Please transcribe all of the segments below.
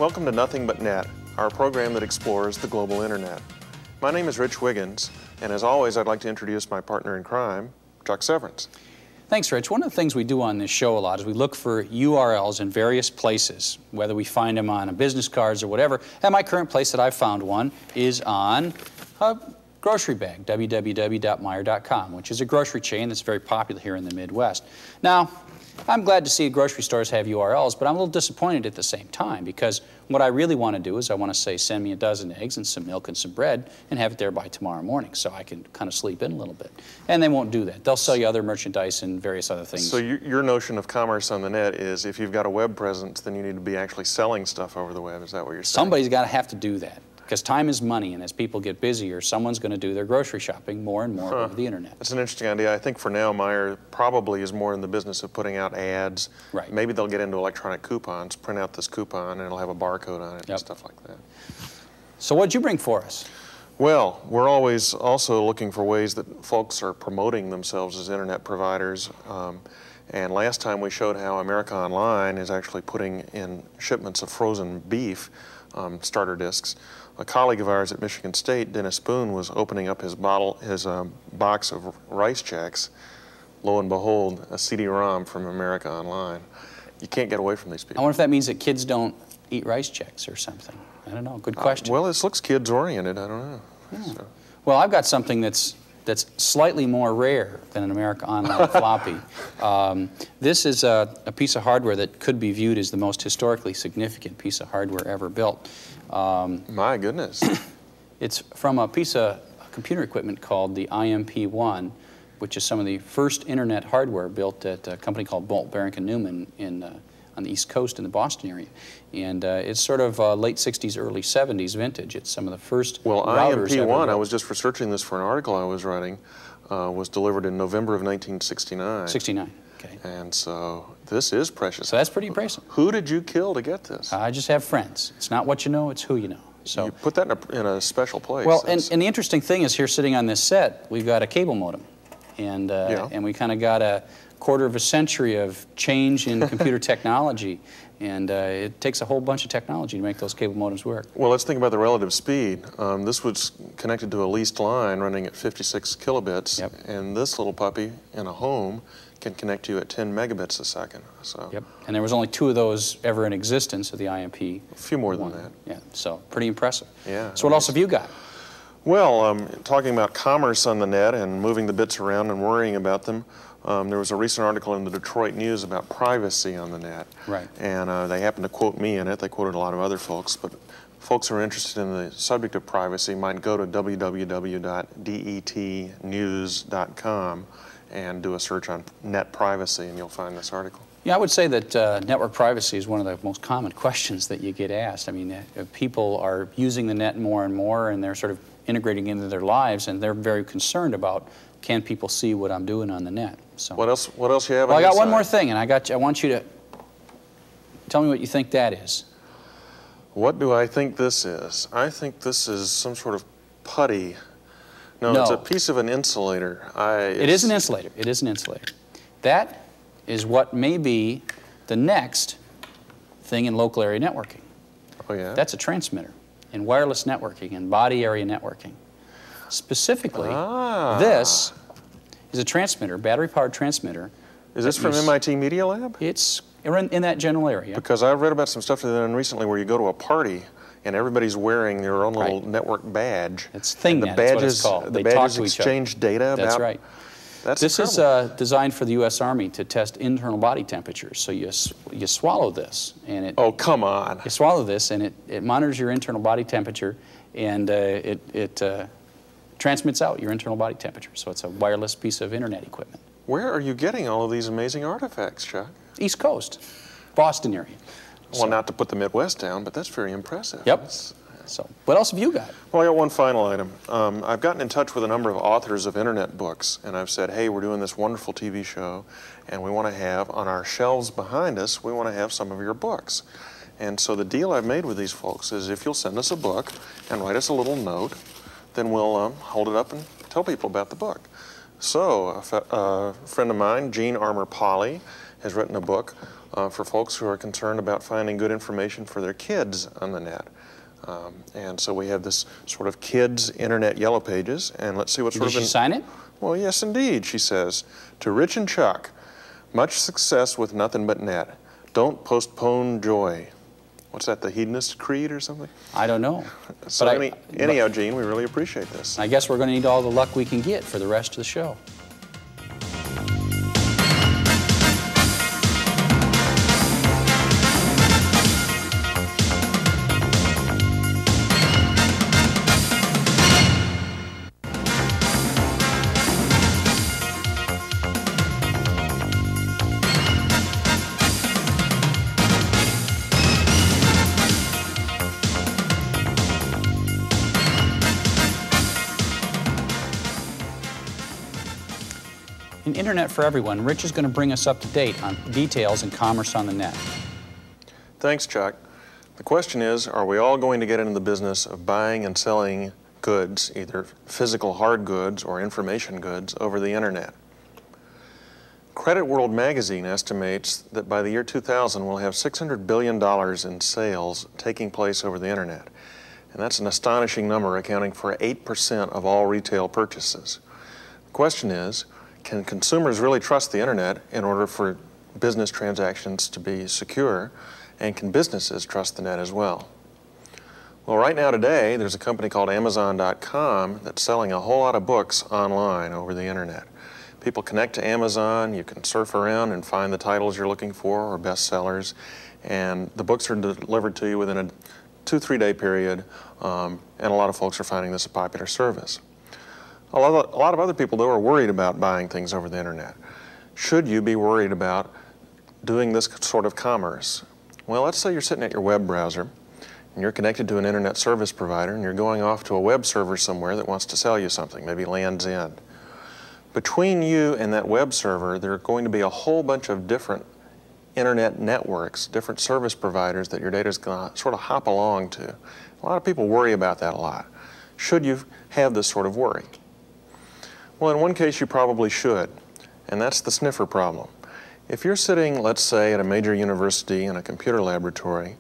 Welcome to Nothing But Net, our program that explores the global internet. My name is Rich Wiggins, and as always, I'd like to introduce my partner in crime, Chuck Severance. Thanks, Rich. One of the things we do on this show a lot is we look for URLs in various places, whether we find them on business cards or whatever. And my current place that I've found one is on a grocery bag, www.meijer.com, which is a grocery chain that's very popular here in the Midwest. Now, I'm glad to see grocery stores have URLs, but I'm a little disappointed at the same time, because what I really want to do is I want to say, send me a dozen eggs and some milk and some bread and have it there by tomorrow morning so I can kind of sleep in a little bit. And they won't do that. They'll sell you other merchandise and various other things. So your notion of commerce on the net is if you've got a web presence, then you need to be actually selling stuff over the web. Is that what you're saying? Somebody's got to have to do that, because time is money, and as people get busier, someone's going to do their grocery shopping more and more over the internet. That's an interesting idea. I think for now, Meijer probably is more in the business of putting out ads. Right. Maybe they'll get into electronic coupons, print out this coupon, and it'll have a barcode on it and stuff like that. So what'd you bring for us? Well, we're always also looking for ways that folks are promoting themselves as internet providers. And last time we showed how America Online is actually putting in shipments of frozen beef, starter discs. A colleague of ours at Michigan State, Dennis Boone, was opening up his box of rice checks. Lo and behold, a CD-ROM from America Online. You can't get away from these people. I wonder if that means that kids don't eat rice checks or something. I don't know. Good question. Well, this looks kids-oriented. I don't know. Yeah. So. Well, I've got something that's slightly more rare than an America Online floppy. This is a piece of hardware that could be viewed as the most historically significant piece of hardware ever built. My goodness. It's from a piece of computer equipment called the IMP-1, which is some of the first internet hardware built at a company called Bolt, Beringer Newman on the East Coast in the Boston area. And it's sort of late 60s, early 70s vintage. It's some of the first routers ever IMP-1, built. I was just researching this for an article I was writing, was delivered in November of 1969. 69, okay. And so this is precious. So that's pretty impressive. Who did you kill to get this? I just have friends. It's not what you know, it's who you know. So you put that in a special place. Well, and the interesting thing is here sitting on this set, we've got a cable modem. And we kind of got a quarter of a century of change in computer technology. And it takes a whole bunch of technology to make those cable modems work. Well, let's think about the relative speed. This was connected to a leased line running at 56 kilobits. Yep. And this little puppy in a home can connect you at 10 megabits a second. So. Yep. And there was only 2 of those ever in existence of the IMP. A few more than that. Yeah, so pretty impressive. Yeah. So what else have you got? Well, talking about commerce on the net and moving the bits around and worrying about them, there was a recent article in the Detroit News about privacy on the net. Right. And they happened to quote me in it. They quoted a lot of other folks. But folks who are interested in the subject of privacy might go to www.detnews.com and do a search on net privacy, and you'll find this article. Yeah, I would say that network privacy is one of the most common questions that you get asked. I mean, people are using the net more and more, and they're sort of integrating into their lives, and they're very concerned about, can people see what I'm doing on the net? So what else you have? Well, on I got your one side? more thing, and I want you to tell me what you think that is. What do I think this is? I think this is some sort of putty. No, it's a piece of an insulator. It is an insulator. It is an insulator. That is what may be the next thing in local area networking. Oh, yeah? That's a transmitter in wireless networking and body area networking. Specifically, this is a transmitter, battery-powered transmitter. Is this from MIT Media Lab? It's in that general area. Because I've read about some stuff they've done recently where you go to a party and everybody's wearing their own little network badge. It's ThingNet, that's what it's called. The badges exchange data about... That's right. This is designed for the U.S. Army to test internal body temperatures. So you swallow this, and it... Oh, come on. You swallow this, and it monitors your internal body temperature, and it transmits out your internal body temperature. So it's a wireless piece of internet equipment. Where are you getting all of these amazing artifacts, Chuck? East Coast, Boston area. Well, not to put the Midwest down, but that's very impressive. Yep. So, what else have you got? Well, I got one final item. I've gotten in touch with a number of authors of internet books, and I've said, hey, we're doing this wonderful TV show, and we want to have, on our shelves behind us, we want to have some of your books. And so the deal I've made with these folks is if you'll send us a book and write us a little note, then we'll hold it up and tell people about the book. So a friend of mine, Jean Armour Polly, has written a book for folks who are concerned about finding good information for their kids on the net. And so we have this sort of kids internet yellow pages, and let's see what's sort of Did she sign it? Well, yes, indeed, she says. To Rich and Chuck, much success with Nuthin But Net. Don't postpone joy. What's that, the Hedonist Creed or something? I don't know. So anyhow, Gene, we really appreciate this. I guess we're going to need all the luck we can get for the rest of the show. In Internet for Everyone, Rich is going to bring us up to date on details in commerce on the net. Thanks, Chuck. The question is, are we all going to get into the business of buying and selling goods, either physical hard goods or information goods, over the Internet? Credit World magazine estimates that by the year 2000 we'll have $600 billion in sales taking place over the Internet. And that's an astonishing number, accounting for 8% of all retail purchases. The question is, can consumers really trust the Internet in order for business transactions to be secure, and can businesses trust the net as well? Well, right now today, there's a company called Amazon.com that's selling a whole lot of books online over the Internet. People connect to Amazon, you can surf around and find the titles you're looking for or bestsellers, and the books are delivered to you within a 2-3 day period, and a lot of folks are finding this a popular service. A lot of other people, though, are worried about buying things over the Internet. Should you be worried about doing this sort of commerce? Well, let's say you're sitting at your web browser and you're connected to an Internet service provider and you're going off to a web server somewhere that wants to sell you something, maybe Land's End. Between you and that web server, there are going to be a whole bunch of different Internet networks, different service providers that your data is going to sort of hop along to. A lot of people worry about that a lot. Should you have this sort of worry? Well, in one case you probably should, and that's the sniffer problem. If you're sitting, let's say, at a major university in a computer laboratory,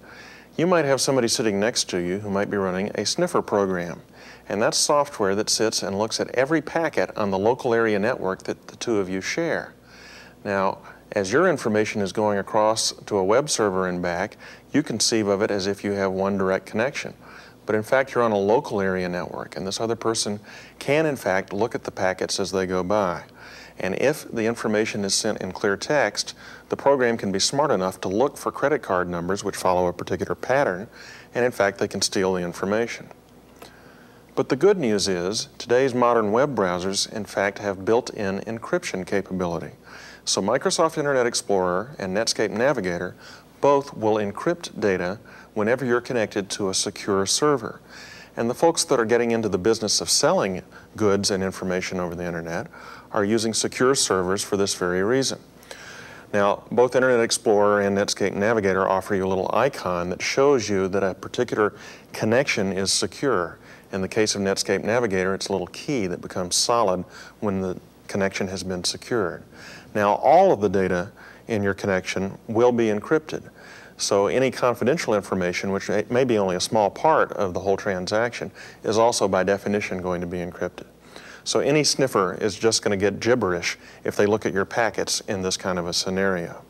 you might have somebody sitting next to you who might be running a sniffer program, and that's software that sits and looks at every packet on the local area network that the two of you share. Now, as your information is going across to a web server and back, you conceive of it as if you have one direct connection. But in fact, you're on a local area network, and this other person can, in fact, look at the packets as they go by. And if the information is sent in clear text, the program can be smart enough to look for credit card numbers which follow a particular pattern, and in fact, they can steal the information. But the good news is, today's modern web browsers, in fact, have built-in encryption capability. So Microsoft Internet Explorer and Netscape Navigator both will encrypt data whenever you're connected to a secure server. And the folks that are getting into the business of selling goods and information over the Internet are using secure servers for this very reason. Now, both Internet Explorer and Netscape Navigator offer you a little icon that shows you that a particular connection is secure. In the case of Netscape Navigator, it's a little key that becomes solid when the connection has been secured. Now, all of the data in your connection will be encrypted. So any confidential information, which may be only a small part of the whole transaction, is also by definition going to be encrypted. So any sniffer is just going to get gibberish if they look at your packets in this kind of a scenario.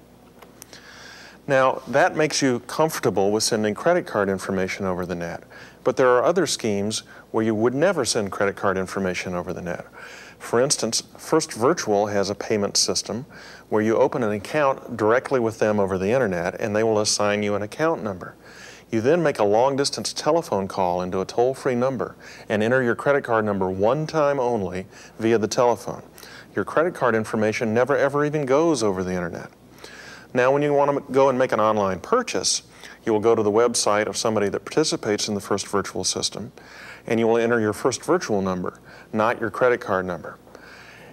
Now, that makes you comfortable with sending credit card information over the net. But there are other schemes where you would never send credit card information over the net. For instance, First Virtual has a payment system where you open an account directly with them over the Internet, and they will assign you an account number. You then make a long-distance telephone call into a toll-free number and enter your credit card number one time only via the telephone. Your credit card information never ever even goes over the Internet. Now, when you want to go and make an online purchase, you will go to the website of somebody that participates in the First Virtual system, and you will enter your First Virtual number, not your credit card number.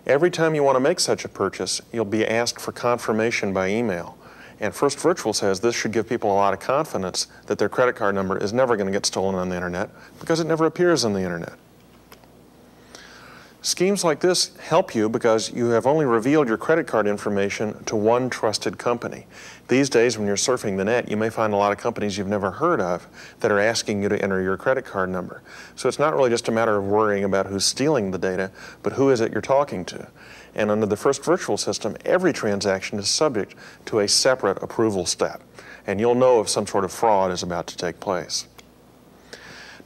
Every time you want to make such a purchase, you'll be asked for confirmation by email. And First Virtual says this should give people a lot of confidence that their credit card number is never going to get stolen on the Internet because it never appears on the Internet. Schemes like this help you because you have only revealed your credit card information to one trusted company. These days, when you're surfing the net, you may find a lot of companies you've never heard of that are asking you to enter your credit card number. So it's not really just a matter of worrying about who's stealing the data, but who is it you're talking to. And under the first virtual system, every transaction is subject to a separate approval step. And you'll know if some sort of fraud is about to take place.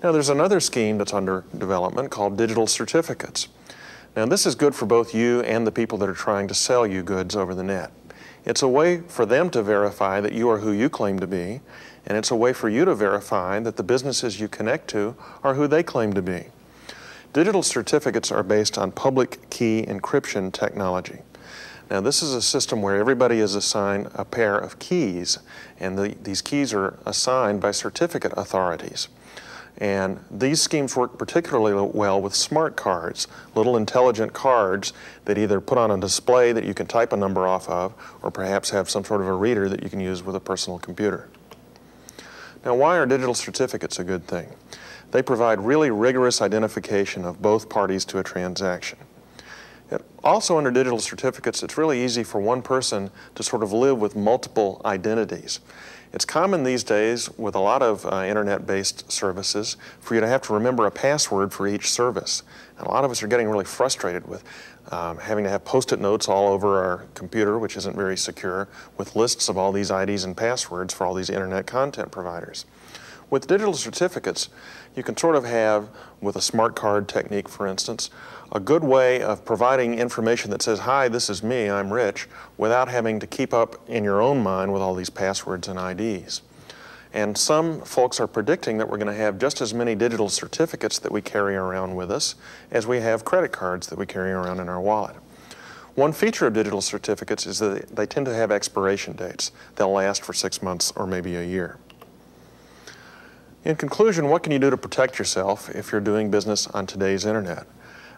Now, there's another scheme that's under development called digital certificates. Now, this is good for both you and the people that are trying to sell you goods over the net. It's a way for them to verify that you are who you claim to be, and it's a way for you to verify that the businesses you connect to are who they claim to be. Digital certificates are based on public key encryption technology. Now, this is a system where everybody is assigned a pair of keys, and these keys are assigned by certificate authorities. And these schemes work particularly well with smart cards, little intelligent cards that either put on a display that you can type a number off of, or perhaps have some sort of a reader that you can use with a personal computer. Now, why are digital certificates a good thing? They provide really rigorous identification of both parties to a transaction. Also, under digital certificates, it's really easy for one person to sort of live with multiple identities. It's common these days with a lot of internet-based services for you to have to remember a password for each service. And a lot of us are getting really frustrated with having to have Post-it notes all over our computer, which isn't very secure, with lists of all these IDs and passwords for all these internet content providers. With digital certificates, you can sort of have, with a smart card technique, for instance, a good way of providing information that says, hi, this is me, I'm Rich, without having to keep up in your own mind with all these passwords and IDs. And some folks are predicting that we're going to have just as many digital certificates that we carry around with us as we have credit cards that we carry around in our wallet. One feature of digital certificates is that they tend to have expiration dates. They'll last for 6 months or maybe a year. In conclusion, what can you do to protect yourself if you're doing business on today's internet?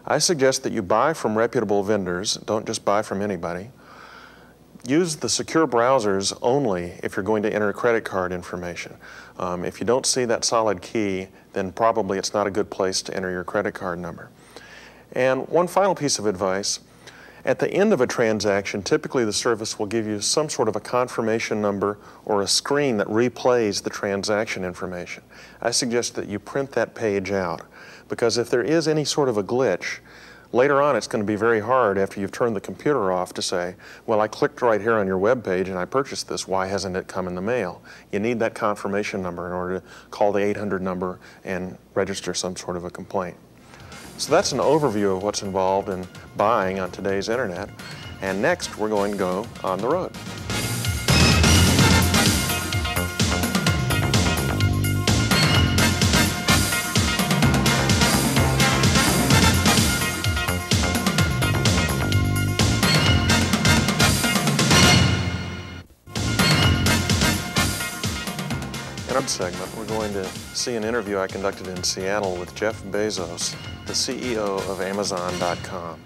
I suggest that you buy from reputable vendors. Don't just buy from anybody. Use the secure browsers only if you're going to enter credit card information. If you don't see that solid key, then probably it's not a good place to enter your credit card number. And one final piece of advice. At the end of a transaction, typically the service will give you some sort of a confirmation number or a screen that replays the transaction information. I suggest that you print that page out, because if there is any sort of a glitch, later on it's going to be very hard after you've turned the computer off to say, well, I clicked right here on your web page and I purchased this, why hasn't it come in the mail? You need that confirmation number in order to call the 800 number and register some sort of a complaint. So that's an overview of what's involved in buying on today's internet. And next, we're going to go on the road. In our segment, we're going to see an interview I conducted in Seattle with Jeff Bezos, the CEO of Amazon.com.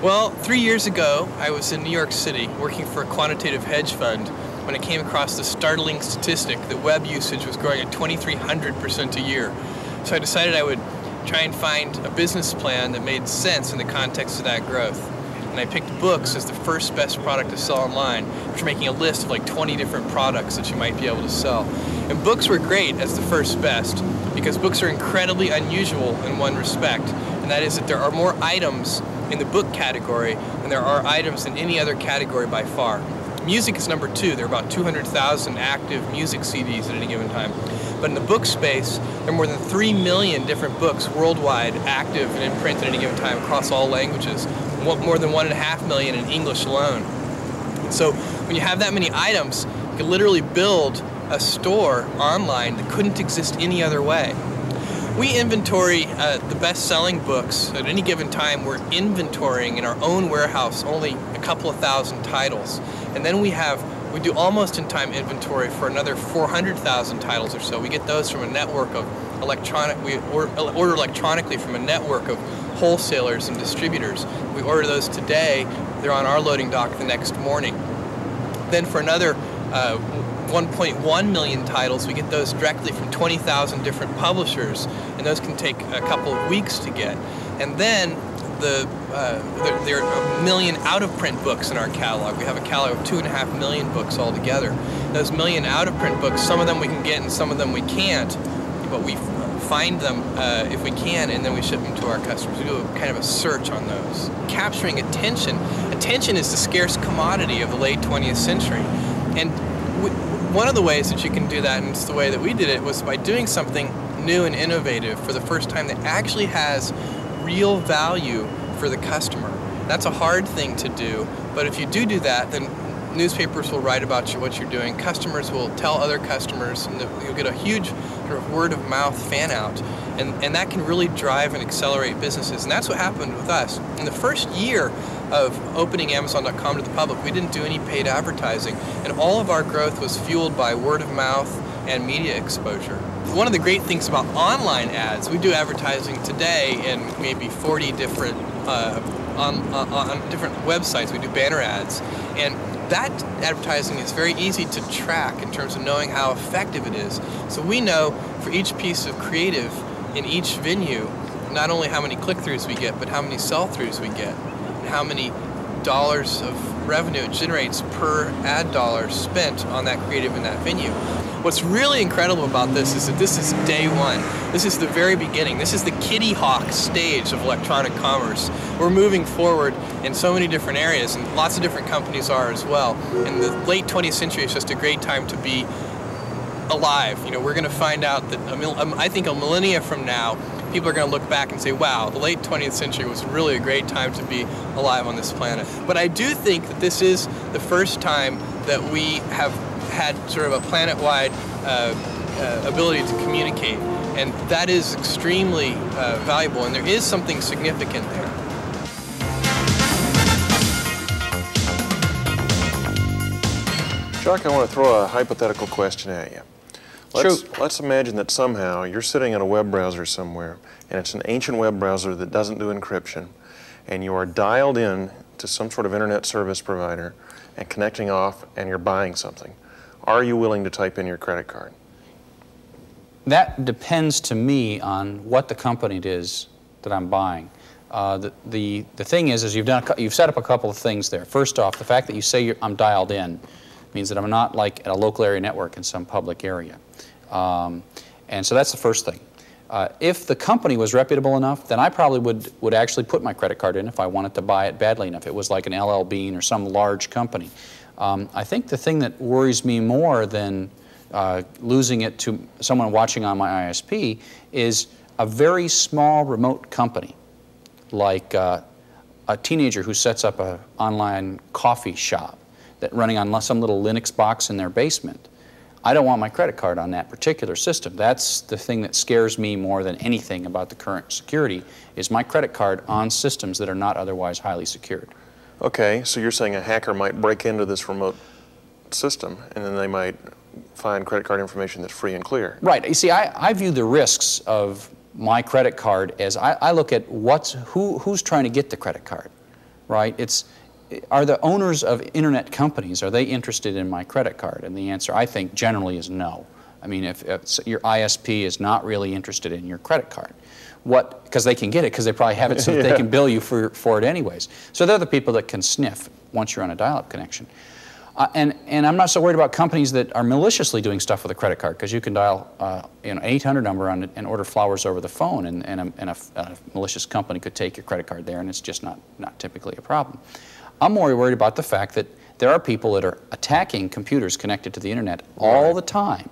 Well, 3 years ago, I was in New York City working for a quantitative hedge fund when I came across the startling statistic that web usage was growing at 2,300% a year. So I decided I would try and find a business plan that made sense in the context of that growth. And I picked books as the first best product to sell online, after making a list of like 20 different products that you might be able to sell. And books were great as the first best because books are incredibly unusual in one respect, and that is that there are more items in the book category than there are items in any other category by far. Music is number 2. There are about 200,000 active music CDs at any given time. But in the book space, there are more than 3 million different books worldwide active and in print at any given time across all languages. More than 1.5 million in English alone. So when you have that many items, you can literally build a store online that couldn't exist any other way. We inventory the best-selling books at any given time. We're inventorying in our own warehouse only a couple of thousand titles. And then we do almost in-time inventory for another 400,000 titles or so. We get those from a network of we order electronically from a network of wholesalers and distributors. We order those today, they're on our loading dock the next morning. Then for another 1.1 million titles, we get those directly from 20,000 different publishers, and those can take a couple of weeks to get. And then there are 1 million out-of-print books in our catalog. We have a catalog of 2.5 million books altogether. Those 1 million out-of-print books, some of them we can get and some of them we can't, but we find them if we can, and then we ship them to our customers. We do kind of a search on those. Capturing attention. Attention is the scarce commodity of the late 20th century. And one of the ways that you can do that, and it's the way that we did it, was by doing something new and innovative for the first time that actually has real value for the customer. That's a hard thing to do, but if you do that, then newspapers will write about what you're doing, customers will tell other customers, and you'll get a huge sort of word-of-mouth fan-out, and that can really drive and accelerate businesses, and that's what happened with us. In the first year of opening Amazon.com to the public, we didn't do any paid advertising, and all of our growth was fueled by word-of-mouth and media exposure. One of the great things about online ads, we do advertising today in maybe 40 different on different websites. We do banner ads, and that advertising is very easy to track in terms of knowing how effective it is. So we know for each piece of creative in each venue, not only how many click-throughs we get, but how many sell-throughs we get, and how many dollars of revenue it generates per ad dollar spent on that creative in that venue. What's really incredible about this is that this is day one. This is the very beginning. This is the Kitty Hawk stage of electronic commerce. We're moving forward in so many different areas, and lots of different companies are as well. And the late 20th century is just a great time to be alive. You know, we're going to find out that, I think a millennia from now, people are going to look back and say, wow, the late 20th century was really a great time to be alive on this planet. But I do think that this is the first time that we have had sort of a planet-wide ability to communicate, and that is extremely valuable, and there is something significant there. Chuck, I want to throw a hypothetical question at you. Let's imagine that somehow you're sitting in a web browser somewhere, and it's an ancient web browser that doesn't do encryption, and you are dialed in to some sort of internet service provider and connecting off, and you're buying something. Are you willing to type in your credit card? That depends to me on what the company it is that I'm buying. The thing is you've set up a couple of things there. First off, the fact that you say I'm dialed in means that I'm not like at a local area network in some public area. And so that's the first thing. If the company was reputable enough, then I probably would actually put my credit card in if I wanted to buy it badly enough. It was like an LL Bean or some large company. I think the thing that worries me more than losing it to someone watching on my ISP is a very small remote company, like a teenager who sets up an online coffee shop that running on some little Linux box in their basement. I don't want my credit card on that particular system. That's the thing that scares me more than anything about the current security, is my credit card on systems that are not otherwise highly secured. Okay, so you're saying a hacker might break into this remote system, and then they might find credit card information that's free and clear. Right. You see, I view the risks of my credit card as I look at who's trying to get the credit card, right? Are the owners of internet companies, are they interested in my credit card? And the answer, I think, generally is no. I mean, if your ISP is not really interested in your credit card, because they can get it, because they probably have it so that they can bill you for it anyways. So they're the people that can sniff once you're on a dial-up connection. And I'm not so worried about companies that are maliciously doing stuff with a credit card, because you can dial an 800 number and order flowers over the phone, and a malicious company could take your credit card there, and it's just not typically a problem. I'm more worried about the fact that there are people that are attacking computers connected to the internet all the time.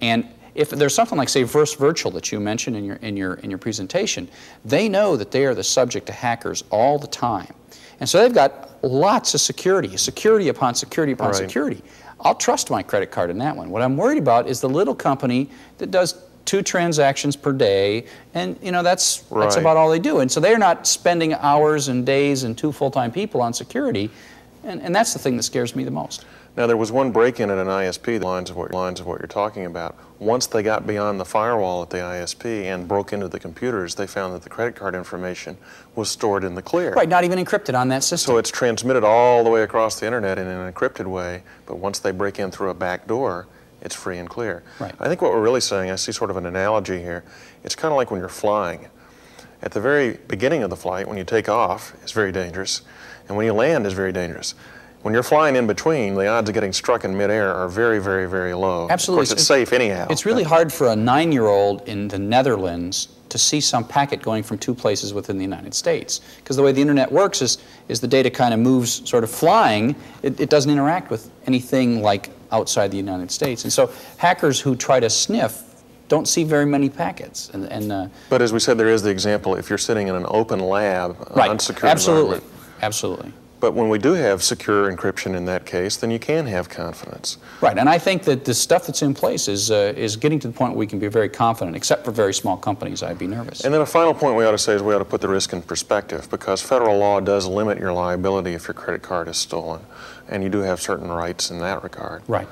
And if there's something like, say, Verse Virtual that you mentioned in your presentation, they know that they are the subject to hackers all the time. And so they've got lots of security upon security upon security. I'll trust my credit card in that one. What I'm worried about is the little company that does 2 transactions per day, and that's about all they do. And so they're not spending hours and days and 2 full-time people on security, and that's the thing that scares me the most. Now, there was one break-in at an ISP, the lines of what you're talking about. Once they got beyond the firewall at the ISP and broke into the computers, they found that the credit card information was stored in the clear. Right, not even encrypted on that system. So it's transmitted all the way across the internet in an encrypted way, but once they break in through a back door, it's free and clear. Right. I think what we're really saying, I see sort of an analogy here, it's kind of like when you're flying. at the very beginning of the flight, when you take off, is very dangerous, and when you land is very dangerous. When you're flying in between, the odds of getting struck in midair are very, very, very low. Absolutely. Of course, it's safe anyhow. It's really hard for a 9-year-old in the Netherlands to see some packet going from 2 places within the United States. Because the way the internet works is the data kind of moves sort of flying. It doesn't interact with anything like outside the United States. And so hackers who try to sniff don't see very many packets. But as we said, there is the example if you're sitting in an open lab, an right. unsecured Absolutely. environment. Absolutely. But when we do have secure encryption in that case, then you can have confidence. Right, and I think that the stuff that's in place is getting to the point where we can be very confident. Except for very small companies, I'd be nervous. And then a final point we ought to say is we ought to put the risk in perspective, because federal law does limit your liability if your credit card is stolen, and you do have certain rights in that regard. Right.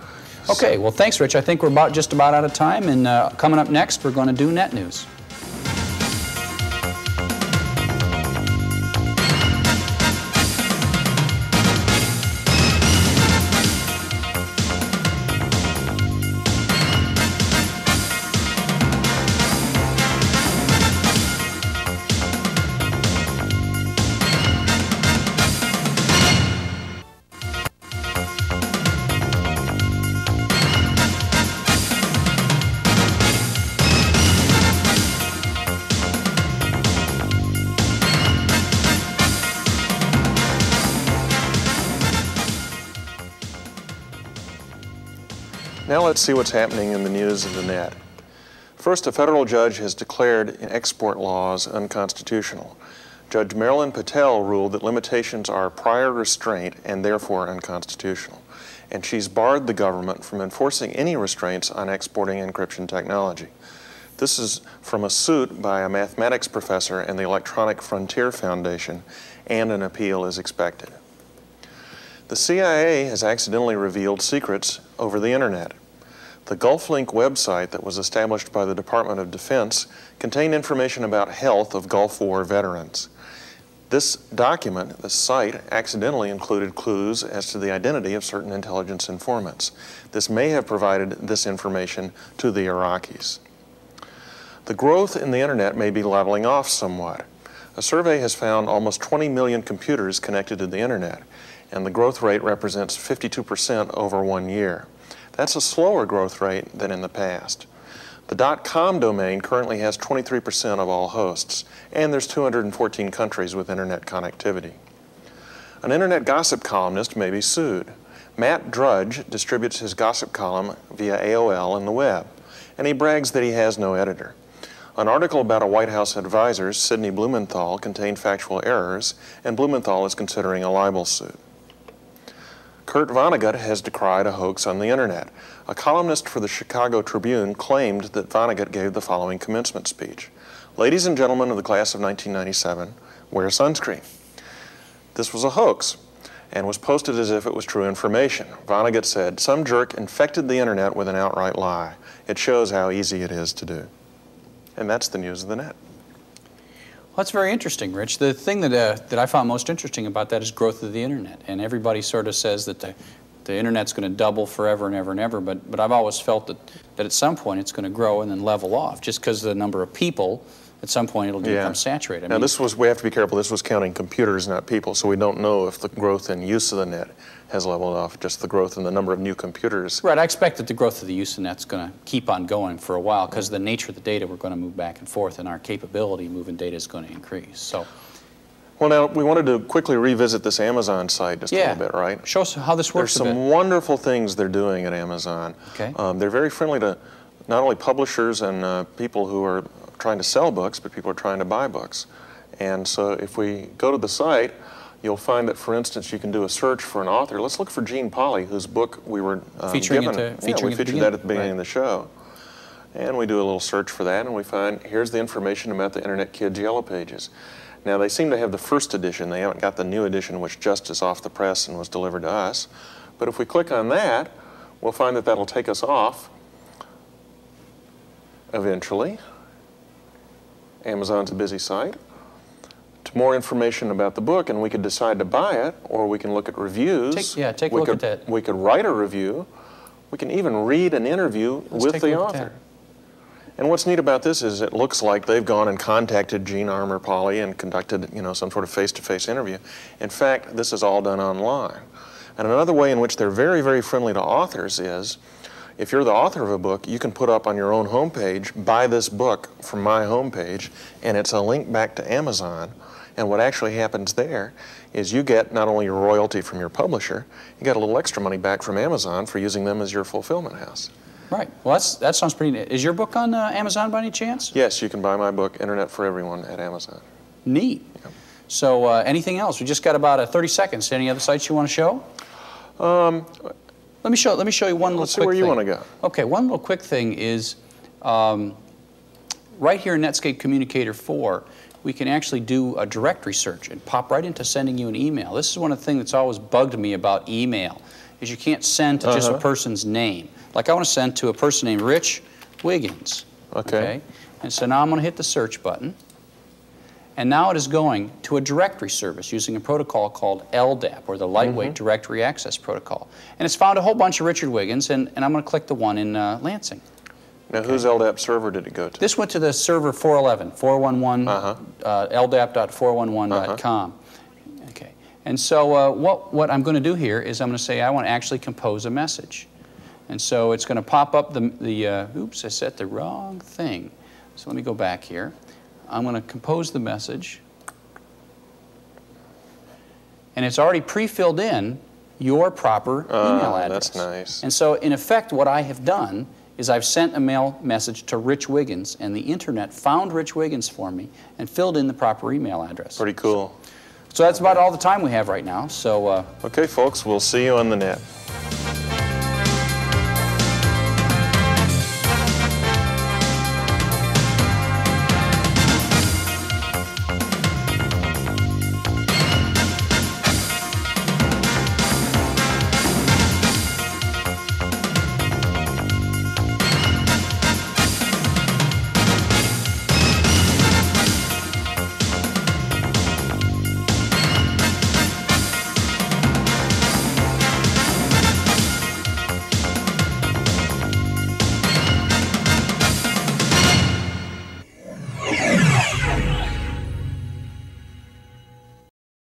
Okay, well, thanks, Rich. I think we're just about out of time, and coming up next, we're going to do Net News. Now let's see what's happening in the news of the net. First, a federal judge has declared export laws unconstitutional. Judge Marilyn Patel ruled that limitations are prior restraint and therefore unconstitutional, and she's barred the government from enforcing any restraints on exporting encryption technology. This is from a suit by a mathematics professor and the Electronic Frontier Foundation, and an appeal is expected. The CIA has accidentally revealed secrets over the internet. The GulfLink website that was established by the Department of Defense contained information about health of Gulf War veterans. This document, the site, accidentally included clues as to the identity of certain intelligence informants. This may have provided this information to the Iraqis. The growth in the internet may be leveling off somewhat. A survey has found almost 20 million computers connected to the internet, and the growth rate represents 52% over 1 year. That's a slower growth rate than in the past. The .com domain currently has 23% of all hosts, and there's 214 countries with internet connectivity. An internet gossip columnist may be sued. Matt Drudge distributes his gossip column via AOL and the web, and he brags that he has no editor. An article about a White House advisor, Sidney Blumenthal, contained factual errors, and Blumenthal is considering a libel suit. Kurt Vonnegut has decried a hoax on the internet. A columnist for the Chicago Tribune claimed that Vonnegut gave the following commencement speech: "Ladies and gentlemen of the class of 1997, wear sunscreen." This was a hoax and was posted as if it was true information. Vonnegut said, "Some jerk infected the internet with an outright lie. It shows how easy it is to do." And that's the news of the net. Well, that's very interesting, Rich. The thing that I found most interesting about that is growth of the internet. And everybody sort of says that the internet's going to double forever and ever and ever, but I've always felt that at some point it's going to grow and then level off, just because the number of people, at some point it'll become saturated. Now we have to be careful, this was counting computers, not people, so we don't know if the growth in use of the net has leveled off, just the growth in the number of new computers. Right, I expect that the growth of the use of the net's going to keep on going for a while, because the nature of the data, we're going to move back and forth, and our capability moving data is going to increase. So, well, now, we wanted to quickly revisit this Amazon site just a little bit, right? Show us how this works. There's some wonderful things they're doing at Amazon. Okay. They're very friendly to not only publishers and people who are trying to sell books, but people are trying to buy books. And so if we go to the site, you'll find that, for instance, you can do a search for an author. Let's look for Jean Polly, whose book we were featuring given. We featured that at the beginning of the show. And we do a little search for that, and we find here's the information about the Internet Kids Yellow Pages. Now, they seem to have the first edition. They haven't got the new edition, which just is off the press and was delivered to us. But if we click on that, we'll find that that'll take us off eventually. Amazon's a busy site. To more information about the book, and we could decide to buy it, or we can look at reviews. Take a look at that. We could write a review. We can even read an interview with the author. And what's neat about this is it looks like they've gone and contacted Gene Armour Poly and conducted, some sort of face-to-face interview. In fact, this is all done online. And another way in which they're very, very friendly to authors is, if you're the author of a book, you can put up on your own homepage, buy this book from my homepage, and it's a link back to Amazon. And what actually happens there is you get not only your royalty from your publisher, you get a little extra money back from Amazon for using them as your fulfillment house. Right. Well, that sounds pretty neat. Is your book on Amazon by any chance? Yes, you can buy my book, Internet for Everyone, at Amazon. Neat. Yeah. So anything else? We just got about 30 seconds. Any other sites you want to show? Let me show you one little quick thing. Let's see where you want to go. Okay, one little quick thing is right here in Netscape Communicator 4, we can actually do a directory search and pop right into sending you an email. This is one of the things that's always bugged me about email, is you can't send to just a person's name. Like I want to send to a person named Rich Wiggins. Okay. And so now I'm going to hit the search button. And now it is going to a directory service using a protocol called LDAP, or the Lightweight Directory Access Protocol. And it's found a whole bunch of Richard Wiggins, and I'm going to click the one in Lansing. Now, whose LDAP server did it go to? This went to the server 411, 411, ldap.411.com. Okay. And so what I'm going to do here is I'm going to say I want to actually compose a message. And so it's going to pop up oops, I set the wrong thing. So let me go back here. I'm going to compose the message. And it's already pre-filled in your proper email address. That's nice. And so, in effect, what I have done is I've sent a mail message to Rich Wiggins, and the internet found Rich Wiggins for me and filled in the proper email address. Pretty cool. So that's about all the time we have right now. So okay, folks, we'll see you on the net.